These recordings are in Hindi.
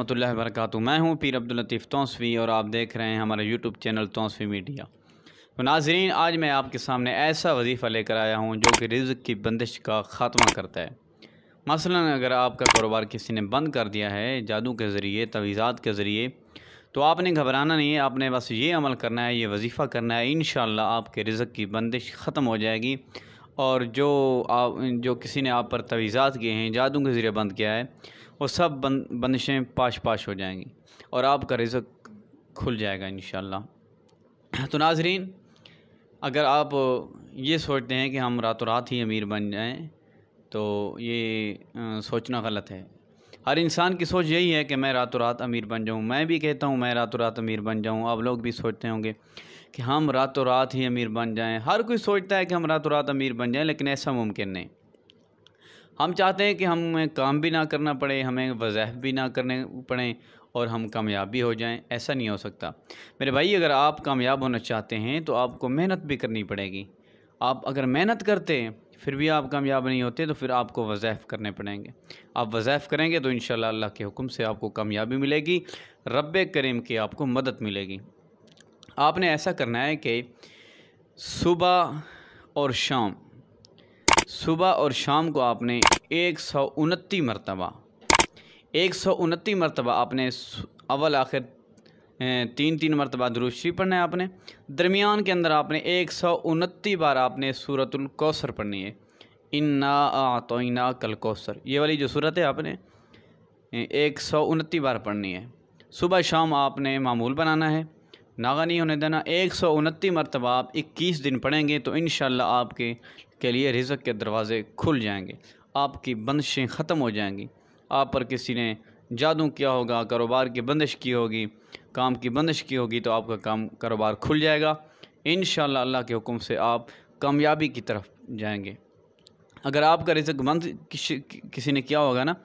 रहमतुल्लाहि व बरकातुहू। मैं हूँ पीर अब्दुल लतीफ़ तौसफ़ी और आप देख रहे हैं हमारा यूट्यूब चैनल तौसफ़ी मीडिया। तो नाज़रीन, आज मैं आपके सामने ऐसा वजीफ़ा लेकर आया हूँ जो कि रिज़्क़ की बंदिश का ख़ात्मा करता है। मसलन अगर आपका कारोबार किसी ने बंद कर दिया है जादू के ज़रिए, तवीज़ात के ज़रिए, तो आपने घबराना नहीं है। आपने बस ये अमल करना है, ये वजीफ़ा करना है। इंशाअल्लाह आपके रिज़्क़ की बंदिश ख़त्म हो जाएगी और जो किसी ने आप पर तवीज़ात किए हैं, जादू के ज़रिए बंद किया है, वो सब बंदिशें पाश पाश हो जाएंगी और आपका रिज़्क़ खुल जाएगा इंशाअल्लाह। तो नाज़रीन, अगर आप ये सोचते हैं कि हम रातों रात ही अमीर बन जाएं, तो ये सोचना गलत है। हर इंसान की सोच यही है कि मैं रातों रात अमीर बन जाऊं। मैं भी कहता हूं मैं रातों रात अमीर बन जाऊं। आप लोग भी सोचते होंगे कि हम रातों रात ही अमीर बन जाएं। हर कोई सोचता है कि हम रातों रात अमीर बन जाएं, लेकिन ऐसा मुमकिन नहीं। हम चाहते हैं कि हमें काम भी ना करना पड़े, हमें वज़ाइफ भी ना करने पड़ें और हम कामयाब भी हो जाएं। ऐसा नहीं हो सकता मेरे भाई। अगर आप कामयाब होना चाहते हैं तो आपको मेहनत भी करनी पड़ेगी। आप अगर मेहनत करते हैं फिर भी आप कामयाब नहीं होते, तो फिर आपको वज़ाइफ करने पड़ेंगे। आप वज़ाइफ करेंगे तो इंशाअल्लाह अल्लाह के हुक्म से आपको कामयाबी मिलेगी, रब्बे करीम की आपको मदद मिलेगी। आपने ऐसा करना है कि सुबह और शाम को आपने 129 मरतबा आपने अव्वल आखिर 3 मरतबा दुरूद शरीफ पढ़ना है। आपने दरमियान के अंदर आपने 129 बार आपने सूरतुल कौसर पढ़नी है। इन्ना आतौइना कल कौसर, ये वाली जो सूरत है आपने 129 बार पढ़नी है। सुबह शाम आपने मामूल बनाना है, नागा नहीं होने देना। 129 मरतबा आप 21 दिन पढ़ेंगे तो इंशाअल्लाह आपके लिए रिज़्क़ के दरवाज़े खुल जाएंगे, आपकी बंदिशें ख़त्म हो जाएंगी। आप पर किसी ने जादू किया होगा, कारोबार की बंदिश की होगी, काम की बंदिश की होगी, तो आपका कारोबार खुल जाएगा इंशाअल्लाह। अल्लाह के हुक्म से आप कामयाबी की तरफ जाएंगे। अगर आपका रिज़्क़ बंद किसी ने किया होगा ना,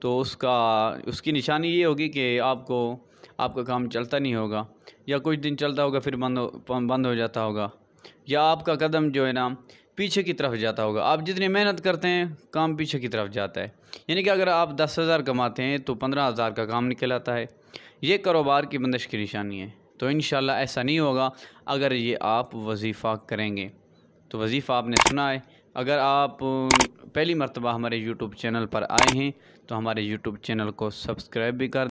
तो उसकी निशानी ये होगी कि आपका काम चलता नहीं होगा, या कुछ दिन चलता होगा फिर बंद हो जाता होगा, या आपका कदम जो है ना पीछे की तरफ जाता होगा। आप जितनी मेहनत करते हैं काम पीछे की तरफ जाता है। यानी कि अगर आप 10,000 कमाते हैं तो 15,000 का काम निकल आता है। ये कारोबार की बंदिश की निशानी है। तो इंशाअल्लाह ऐसा नहीं होगा अगर ये आप वजीफ़ा करेंगे। तो वजीफ़ा आपने सुना है। अगर आप पहली मरतबा हमारे यूट्यूब चैनल पर आए हैं तो हमारे यूट्यूब चैनल को सब्सक्राइब भी कर